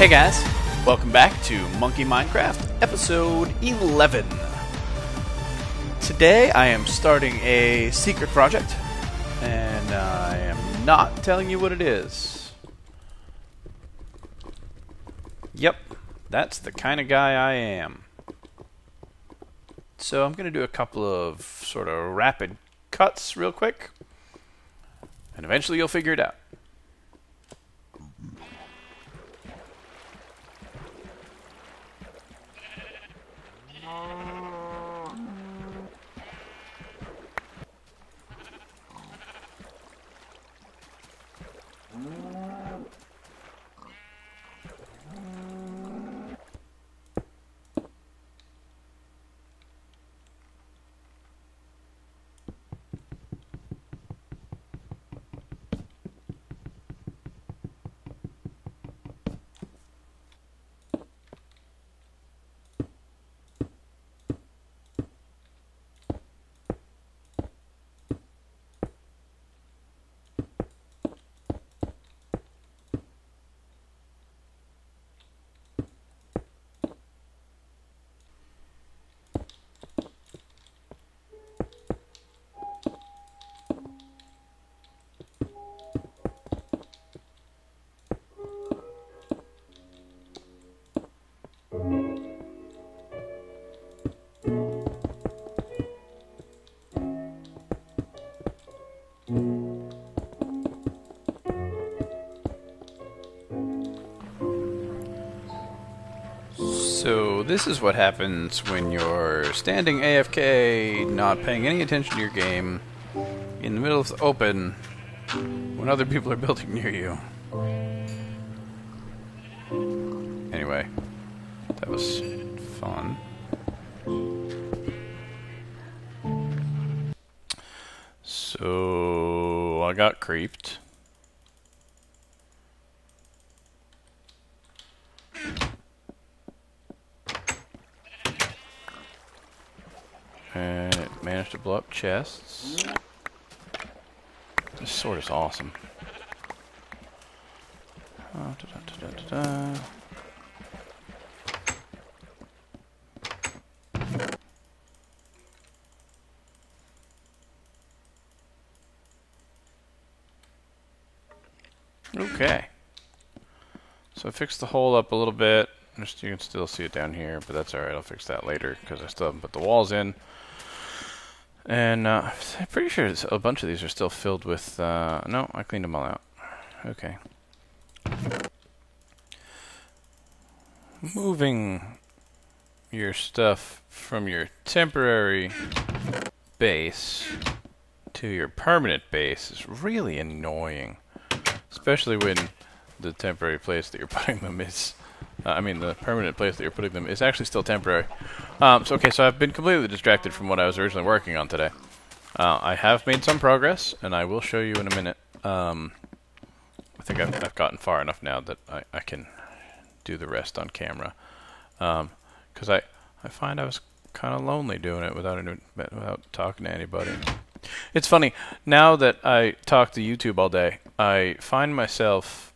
Hey guys, welcome back to Monkey Minecraft, episode 11. Today I am starting a secret project, and I am not telling you what it is. Yep, that's the kind of guy I am. So I'm going to do a couple of sort of rapid cuts real quick, and eventually you'll figure it out. So this is what happens when you're standing AFK, not paying any attention to your game, in the middle of the open, when other people are building near you. Anyway, that was fun. So I got creeped. And it managed to blow up chests. This sword is awesome. Okay. So I fixed the hole up a little bit. You can still see it down here, but that's alright. I'll fix that later because I still haven't put the walls in. And I'm pretty sure a bunch of these are still filled with... no, I cleaned them all out. Okay. Moving your stuff from your temporary base to your permanent base is really annoying. Especially when the temporary place that you're putting them is... the permanent place that you're putting them is actually still temporary. So I've been completely distracted from what I was originally working on today. I have made some progress, and I will show you in a minute. I think I've gotten far enough now that I can do the rest on camera. Because I find I was kind of lonely doing it without talking to anybody. It's funny, now that I talk to YouTube all day, I find myself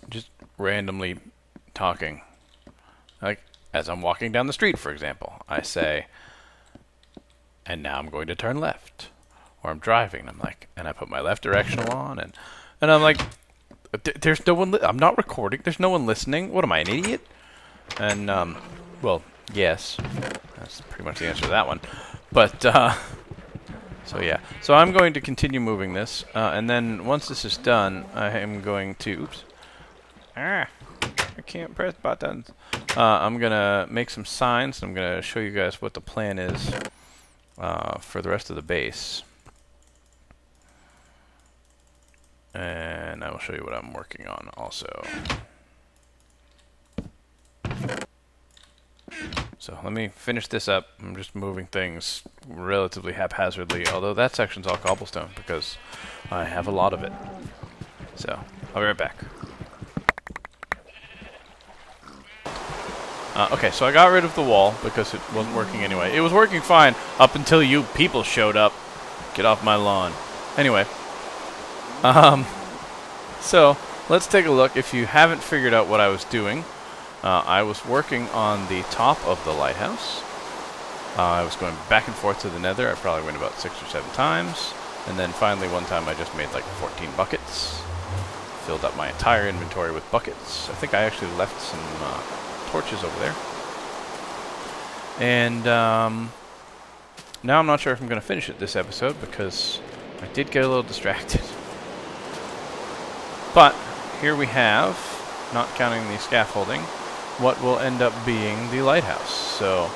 just randomly talking. Like, as I'm walking down the street, for example, I say, and now I'm going to turn left. Or I'm driving, and I put my left directional on, and I'm like, there's no one, I'm not recording, there's no one listening, what am I, an idiot? And, well, yes, that's pretty much the answer to that one. But, so yeah, so I'm going to continue moving this, and then once this is done, I am going to, oops, I can't press buttons. I'm gonna make some signs, and I'm gonna show you guys what the plan is for the rest of the base. And I will show you what I'm working on also. So let me finish this up. I'm just moving things relatively haphazardly, although that section's all cobblestone because I have a lot of it. So I'll be right back. Okay, so I got rid of the wall because it wasn't working anyway. It was working fine up until you people showed up. Get off my lawn. Anyway. So let's take a look. If you haven't figured out what I was doing, I was working on the top of the lighthouse. I was going back and forth to the nether. I probably went about 6 or 7 times. And then finally one time I just made like 14 buckets. Filled up my entire inventory with buckets. I think I actually left some torches over there. And now I'm not sure if I'm going to finish it this episode because I did get a little distracted. But here we have, not counting the scaffolding, what will end up being the lighthouse. So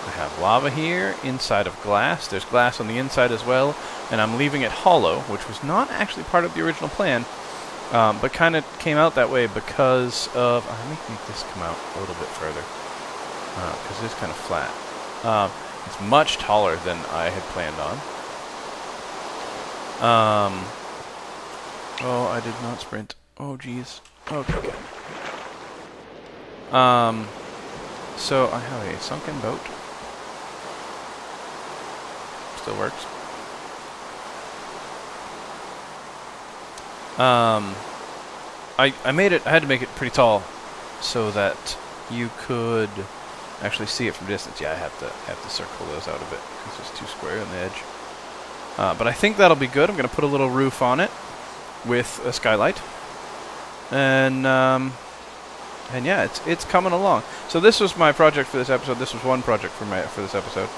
I have lava here, inside of glass. There's glass on the inside as well, and I'm leaving it hollow, which was not actually part of the original plan, but kind of came out that way because of... let me make this come out a little bit further, because it's kind of flat. It's much taller than I had planned on. Oh, I did not sprint. Oh, jeez. Okay, good. So I have a sunken boat. Still works. I made it. I had to make it pretty tall so that you could actually see it from distance. Yeah, I have to circle those out a bit because it's too square on the edge. But I think that'll be good. I'm going to put a little roof on it with a skylight, and yeah, it's coming along. So this was my project for this episode. This was one project for this episode.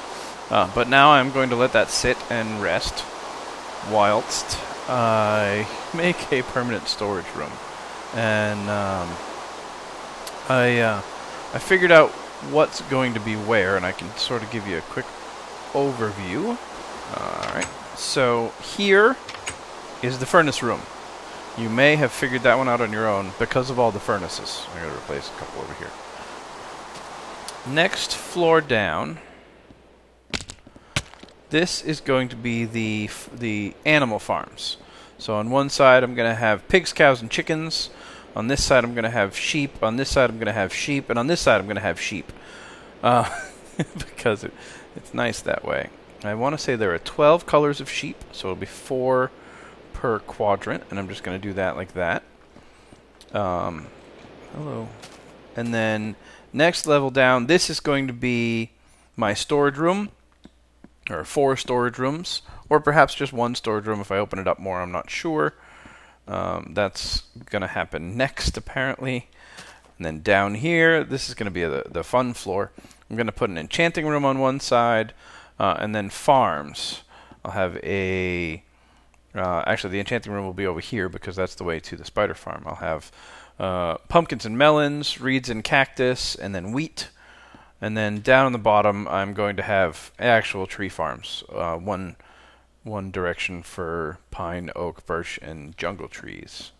But now I'm going to let that sit and rest whilst I make a permanent storage room. And I figured out what's going to be where, and I can sort of give you a quick overview. Alright, so here is the furnace room. You may have figured that one out on your own because of all the furnaces. I'm going to replace a couple over here. Next floor down, this is going to be the animal farms. So on one side I'm going to have pigs, cows, and chickens. On this side I'm going to have sheep. On this side I'm going to have sheep. And on this side I'm going to have sheep. Because it's nice that way. I want to say there are 12 colors of sheep, so it'll be 4 per quadrant, and I'm just going to do that like that. Hello. And then next level down, this is going to be my storage room, or 4 storage rooms, or perhaps just 1 storage room if I open it up more, I'm not sure. That's going to happen next, apparently. And then down here, this is going to be the fun floor. I'm going to put an enchanting room on one side, and then farms. I'll have a... actually, the enchanting room will be over here because that's the way to the spider farm. I'll have pumpkins and melons, reeds and cactus, and then wheat. And then down on the bottom, I'm going to have actual tree farms. One direction for pine, oak, birch, and jungle trees.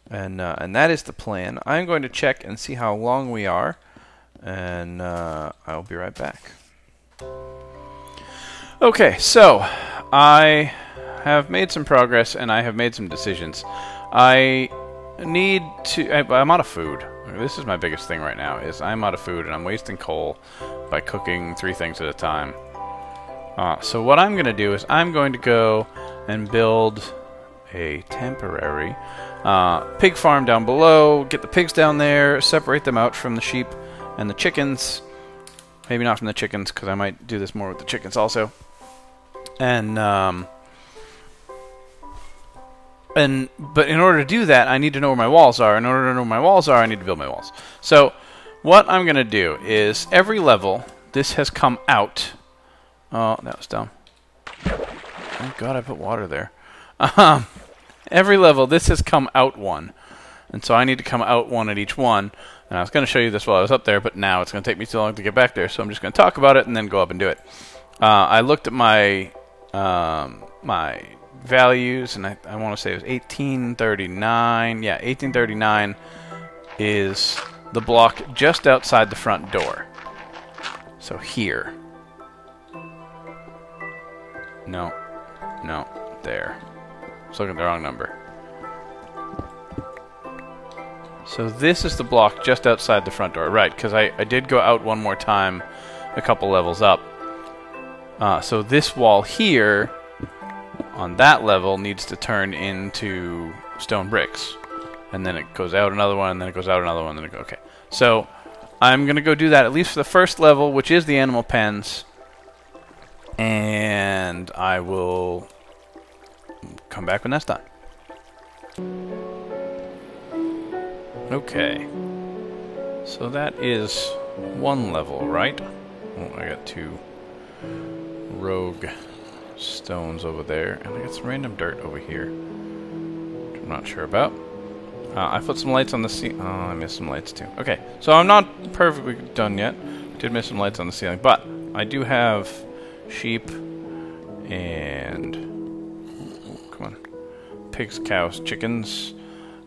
And that is the plan. I'm going to check and see how long we are, and I'll be right back. Okay, so I have made some progress and I have made some decisions. I need to... I'm out of food. This is my biggest thing right now, is I'm out of food and I'm wasting coal by cooking 3 things at a time. So what I'm going to do is I'm going to go and build a temporary pig farm down below, get the pigs down there, separate them out from the sheep and the chickens. Maybe not from the chickens, because I might do this more with the chickens also. But in order to do that, I need to know where my walls are. In order to know where my walls are, I need to build my walls. So what I'm going to do is every level, this has come out. Oh, that was dumb. Thank God I put water there. Every level, this has come out 1. And so I need to come out 1 at each one. And I was going to show you this while I was up there, but now it's going to take me too long to get back there. So I'm just going to talk about it and then go up and do it. I looked at my my values, and I want to say it was 1839. Yeah, 1839 is the block just outside the front door. So here. No, there. I was looking at the wrong number. So this is the block just outside the front door. Right, because I did go out one more time a couple levels up. So this wall here, on that level, needs to turn into stone bricks. and then it goes out another one, and then it goes out another one, and then it goes... Okay. So, I'm going to go do that, at least for the first level, which is the animal pens. And I will come back when that's done. Okay. So that is one level, right? Oh, I got 2 rogue stones over there, and I got some random dirt over here, which I'm not sure about. I put some lights on the ceiling. Oh, I missed some lights too. Okay, so I'm not perfectly done yet. I did miss some lights on the ceiling, but I do have sheep and... come on. Pigs, cows, chickens.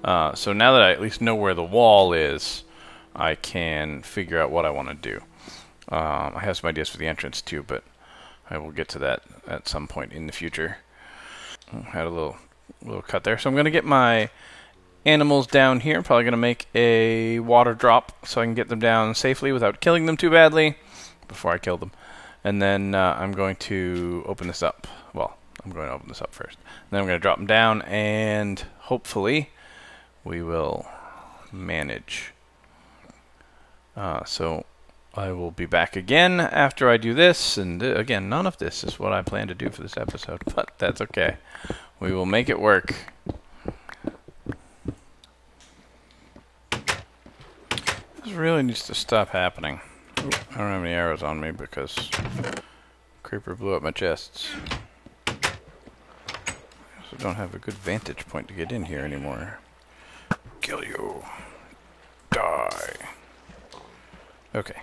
So now that I at least know where the wall is, I can figure out what I want to do. I have some ideas for the entrance too, but I will get to that at some point in the future. Had a little cut there. So I'm going to get my animals down here. I'm probably going to make a water drop so I can get them down safely without killing them too badly before I kill them. And then I'm going to open this up. Well, I'm going to open this up first. Then I'm going to drop them down, and hopefully we will manage. So I will be back again after I do this. And again, none of this is what I plan to do for this episode, but that's okay. We will make it work. This really needs to stop happening. Ooh, I don't have any arrows on me because creeper blew up my chests. I also don't have a good vantage point to get in here anymore. Kill you. Die. Okay.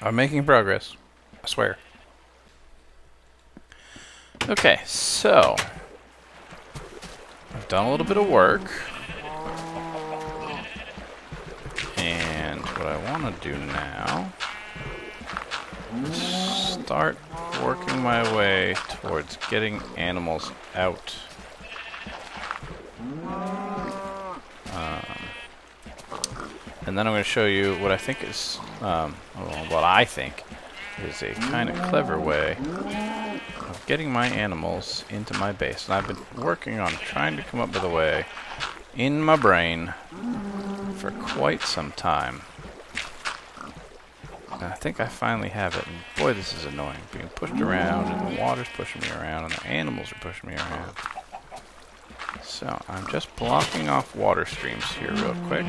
I'm making progress. I swear. Okay, so I've done a little bit of work. And what I want to do now is start working my way towards getting animals out. And then I'm going to show you what I think is, what I think is a kind of clever way of getting my animals into my base. And I've been working on trying to come up with a way in my brain for quite some time. And I think I finally have it. And boy, this is annoying. Being pushed around, and the water's pushing me around, and the animals are pushing me around. So I'm just blocking off water streams here real quick.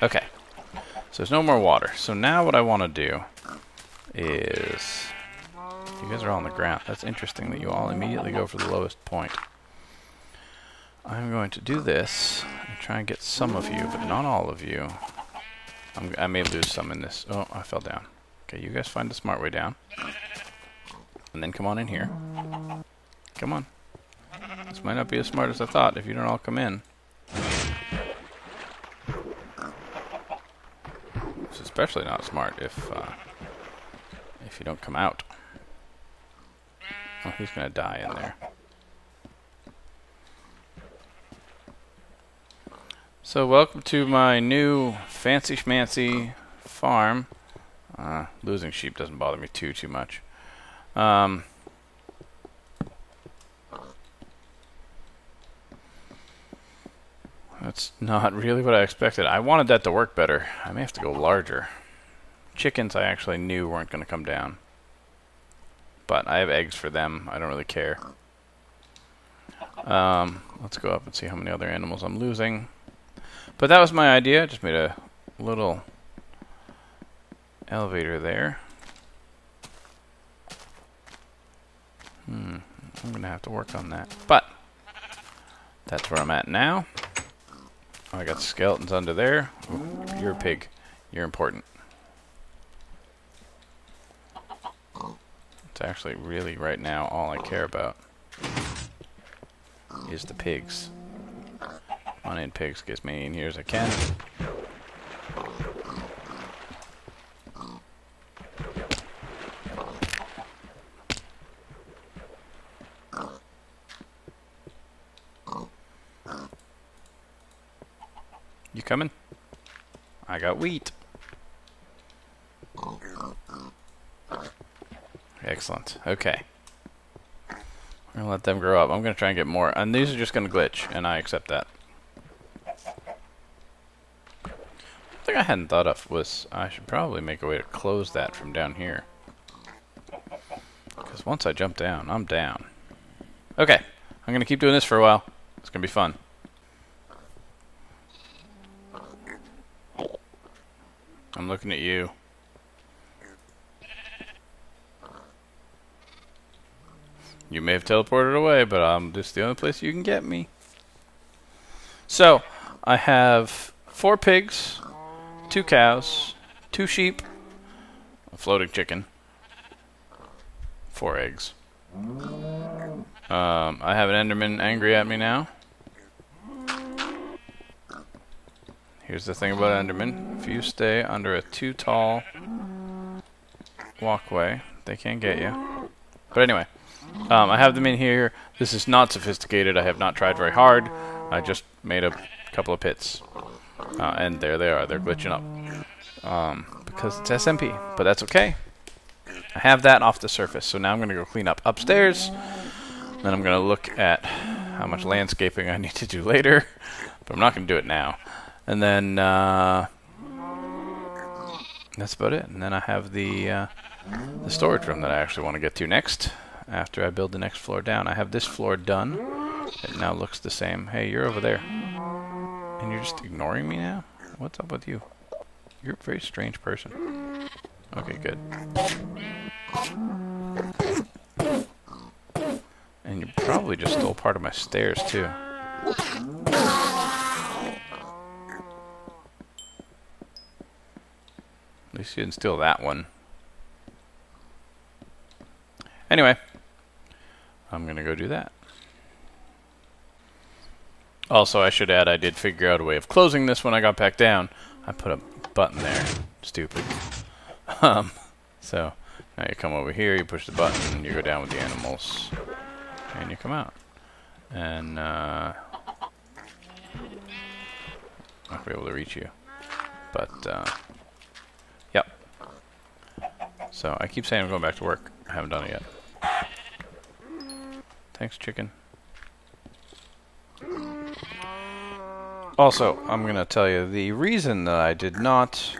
Okay. So there's no more water. So now what I want to do is... You guys are all on the ground. That's interesting that you all immediately go for the lowest point. I'm going to do this and try and get some of you, but not all of you. I may lose some in this. Oh, I fell down. Okay, you guys find the smart way down. And then come on in here. Come on. This might not be as smart as I thought if you don't all come in. It's especially not smart if you don't come out. Oh, he's gonna die in there. So welcome to my new fancy schmancy farm. Losing sheep doesn't bother me too much. That's not really what I expected. I wanted that to work better. I may have to go larger. Chickens I actually knew weren't going to come down. But I have eggs for them. I don't really care. Let's go up and see how many other animals I'm losing. But that was my idea. I just made a little elevator there. I'm going to have to work on that. But that's where I'm at now. I got skeletons under there. Ooh, you're a pig. You're important. It's actually really right now all I care about is the pigs. Come on in, pigs. Get as many in here as I can. You coming? I got wheat. Excellent. Okay. I'm gonna let them grow up. I'm gonna try and get more, and these are just gonna glitch, and I accept that. One thing I hadn't thought of was I should probably make a way to close that from down here. Because once I jump down, I'm down. Okay, I'm gonna keep doing this for a while. It's gonna be fun. I'm looking at you. You may have teleported away, but this is the only place you can get me. So, I have 4 pigs, 2 cows, 2 sheep, a floating chicken, 4 eggs. I have an Enderman angry at me now. Here's the thing about Enderman. If you stay under a too tall walkway, they can't get you. But anyway, I have them in here. This is not sophisticated. I have not tried very hard. I just made a couple of pits. And there they are. They're glitching up. Because it's SMP. But that's okay. I have that off the surface. So now I'm going to go clean up upstairs. Then I'm going to look at how much landscaping I need to do later. But I'm not going to do it now. And then that's about it. And then I have the storage room that I actually want to get to next. After I build the next floor down. I have this floor done. It now looks the same. Hey, you're over there. And you're just ignoring me now? What's up with you? You're a very strange person. Okay, good. And you probably just stole part of my stairs, too. At least you didn't steal that one. Anyway, I'm going to go do that. Also, I should add, I did figure out a way of closing this when I got back down. I put a button there. Stupid. So, now you come over here, you push the button, and you go down with the animals. And you come out. And, not be able to reach you. But, yep. So, I keep saying I'm going back to work. I haven't done it yet. Thanks, chicken. Also, I'm going to tell you, the reason that I did not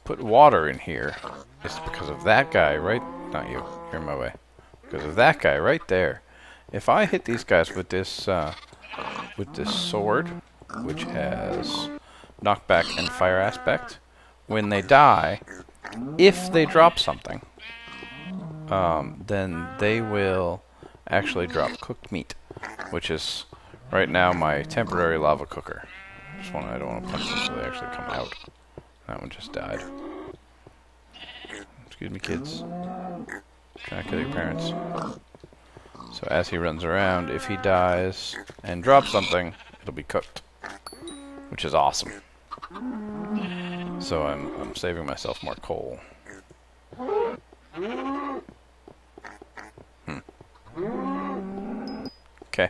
put water in here is because of that guy, right? Not you. You're in my way. Because of that guy right there. If I hit these guys with this sword, which has knockback and fire aspect, when they die, if they drop something, then they will actually drop cooked meat, which is right now my temporary lava cooker. I don't want to punch them so they actually come out. That one just died. Excuse me, kids. Trying to kill your parents. So as he runs around, if he dies and drops something, it'll be cooked, which is awesome. So I'm saving myself more coal. Okay.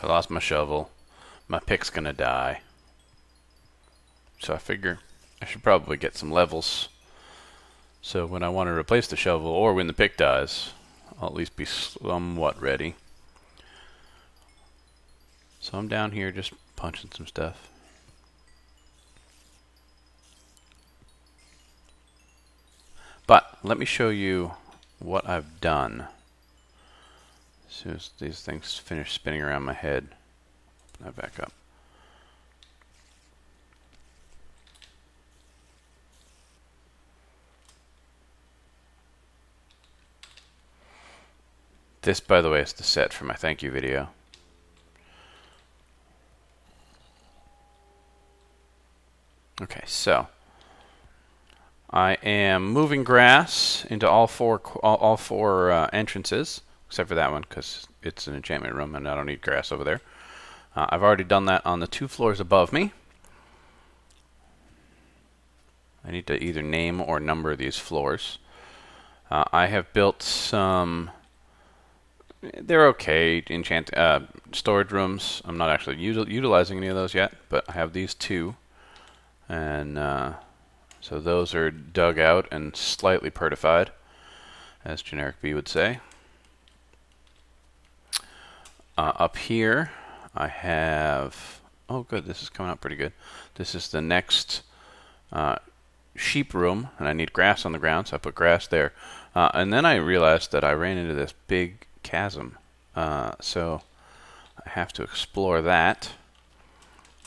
I lost my shovel. My pick's gonna die. So I figure I should probably get some levels. So when I want to replace the shovel, or when the pick dies, I'll at least be somewhat ready. So I'm down here just punching some stuff. But let me show you what I've done. As soon as these things finish spinning around my head, open that back up. This, by the way, is the set for my thank you video. Okay, so I am moving grass into all four entrances, except for that one because it's an enchantment room and I don't need grass over there. I've already done that on the 2 floors above me. I need to either name or number these floors. I have built some. They're okay storage rooms. I'm not actually utilizing any of those yet, but I have these two. And so those are dug out and slightly pertified, as Generic B would say. Up here, I have... Oh, good. This is coming up pretty good. This is the next sheep room, and I need grass on the ground, so I put grass there. And then I realized that I ran into this big chasm, so I have to explore that.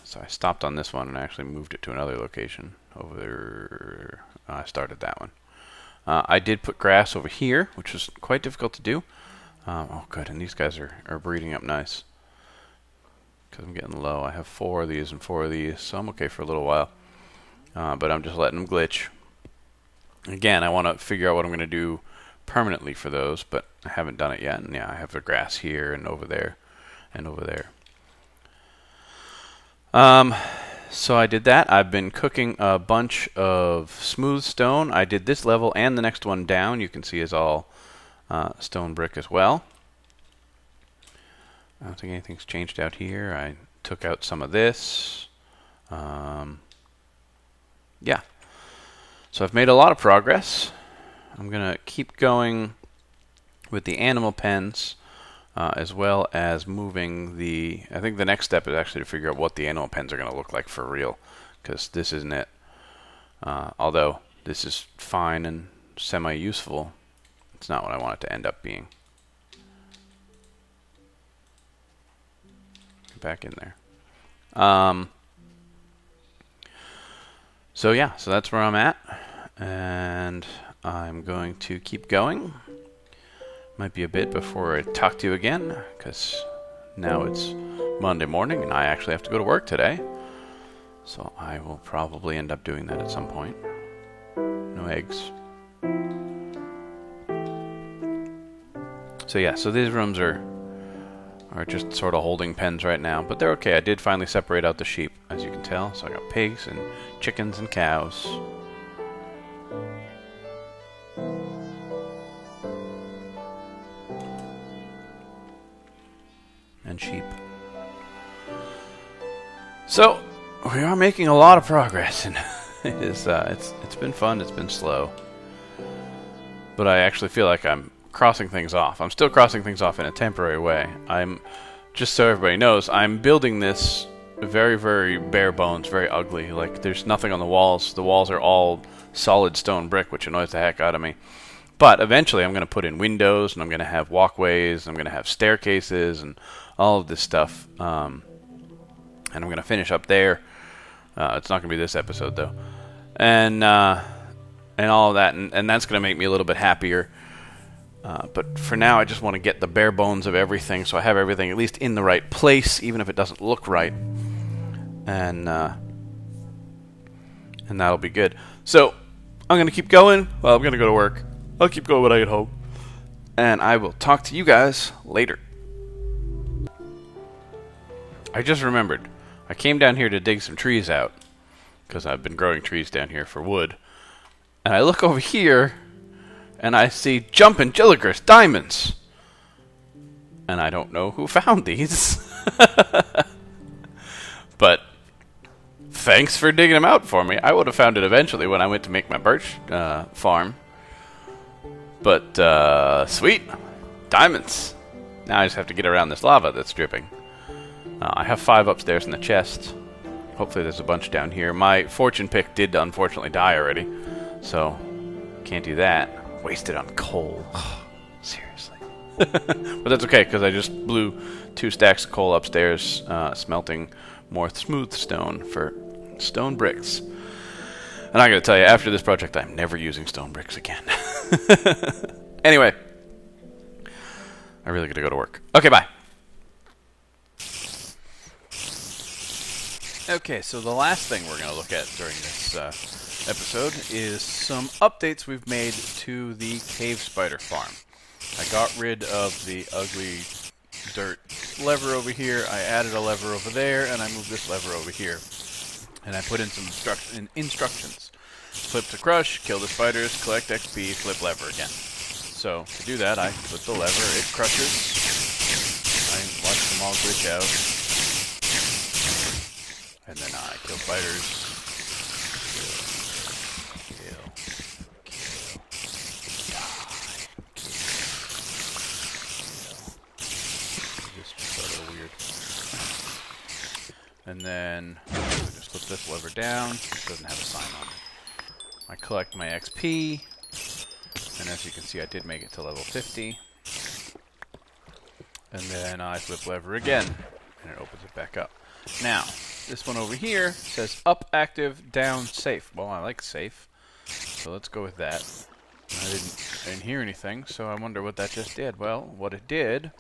So I stopped on this one and actually moved it to another location. Over there, I started that one. I did put grass over here, which was quite difficult to do. Oh, good, and these guys are breeding up nice. Because I'm getting low. I have 4 of these and 4 of these, so I'm okay for a little while. But I'm just letting them glitch. Again, I want to figure out what I'm going to do permanently for those, but I haven't done it yet. And yeah, I have the grass here and over there and over there. So I did that. I've been cooking a bunch of smooth stone. I did this level and the next one down. You can see is all stone brick as well. I don't think anything's changed out here. I took out some of this. Yeah. So I've made a lot of progress. I'm going to keep going with the animal pens, as well as moving the... I think the next step is actually to figure out what the animal pens are going to look like for real, because this isn't it. Although this is fine and semi-useful, it's not what I want it to end up being. Get back in there. So yeah, so that's where I'm at, and I'm going to keep going. Might be a bit before I talk to you again, because now it's Monday morning and I actually have to go to work today. So I will probably end up doing that at some point. No eggs. So yeah, so these rooms are just sort of holding pens right now, but they're okay. I did finally separate out the sheep, as you can tell. So I got pigs and chickens and cows. And sheep. So we are making a lot of progress, and it's been fun. It's been slow, but I actually feel like I'm crossing things off. I'm still crossing things off in a temporary way. I'm, just so everybody knows, I'm building this very, very bare bones, very ugly. Like, there's nothing on the walls. The walls are all solid stone brick, which annoys the heck out of me. But eventually I'm going to put in windows, and I'm going to have walkways, and I'm going to have staircases, and all of this stuff. And I'm going to finish up there. It's not going to be this episode, though. And all of that, and that's going to make me a little bit happier. But for now, I just want to get the bare bones of everything, so I have everything at least in the right place, even if it doesn't look right. And that'll be good. So, I'm going to keep going. Well, I'm going to go to work. I'll keep going when I get home. And I will talk to you guys later. I just remembered. I came down here to dig some trees out, because I've been growing trees down here for wood. And I look over here, and I see Jumpin' Jilligers diamonds. And I don't know who found these. But thanks for digging them out for me. I would have found it eventually when I went to make my birch farm. But sweet. Diamonds. Now I just have to get around this lava that's dripping. I have 5 upstairs in the chest. Hopefully there's a bunch down here. My fortune pick did unfortunately die already. So, can't do that. Wasted on coal. Seriously. But that's okay, because I just blew 2 stacks of coal upstairs, smelting more smooth stone for stone bricks. And I gotta tell you, after this project, I'm never using stone bricks again. Anyway. I really gotta go to work. Okay, bye. Okay, so the last thing we're gonna look at during this episode is some updates we've made to the cave spider farm. I got rid of the ugly dirt lever over here, I added a lever over there, and I moved this lever over here. And I put in some instructions. Flip to crush, kill the spiders, collect XP, flip lever again. So, to do that, I flip the lever, it crushes. I watch the all glitch out. And then I kill spiders. Kill. This just got a little weird. And then I just flip this lever down. It doesn't have a sign on it. I collect my XP. And as you can see, I did make it to level 50. And then I flip lever again, and it opens it back up. Now, this one over here says up, active, down, safe. Well, I like safe, so let's go with that. I didn't hear anything, so I wonder what that just did. Well, what it did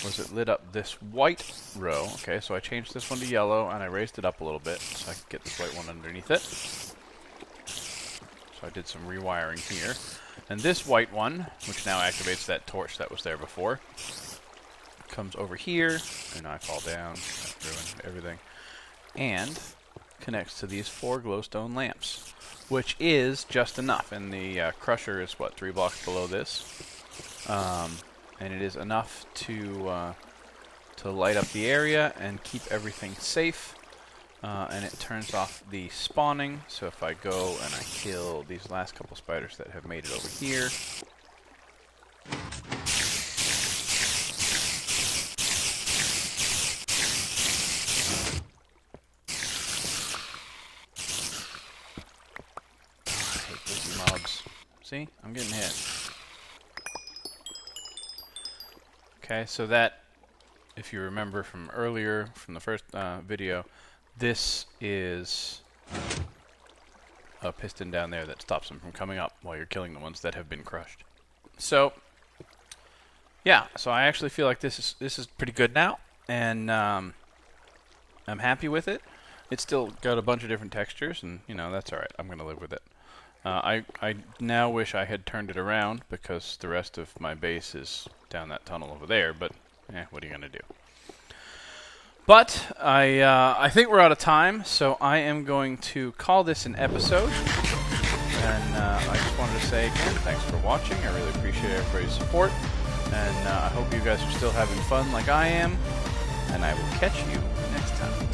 was it lit up this white row. Okay, so I changed this one to yellow, and I raised it up a little bit so I could get this white one underneath it. So I did some rewiring here. And this white one, which now activates that torch that was there before, comes over here, and I fall down, ruin everything, and connects to these 4 glowstone lamps, which is just enough. And the crusher is, what, 3 blocks below this, and it is enough to light up the area and keep everything safe. And it turns off the spawning, so if I go and I kill these last couple spiders that have made it over here, I hate busy mobs. See? I'm getting hit. Okay, so that, if you remember from earlier, from the first video, this is a piston down there that stops them from coming up while you're killing the ones that have been crushed. So, yeah, so I actually feel like this is pretty good now, and I'm happy with it. It's still got a bunch of different textures, and you know, that's all right. I'm going to live with it. I now wish I had turned it around because the rest of my base is down that tunnel over there, but what are you going to do? But I think we're out of time, so I am going to call this an episode. And I just wanted to say again, thanks for watching. I really appreciate everybody's support. And I hope you guys are still having fun like I am. And I will catch you next time.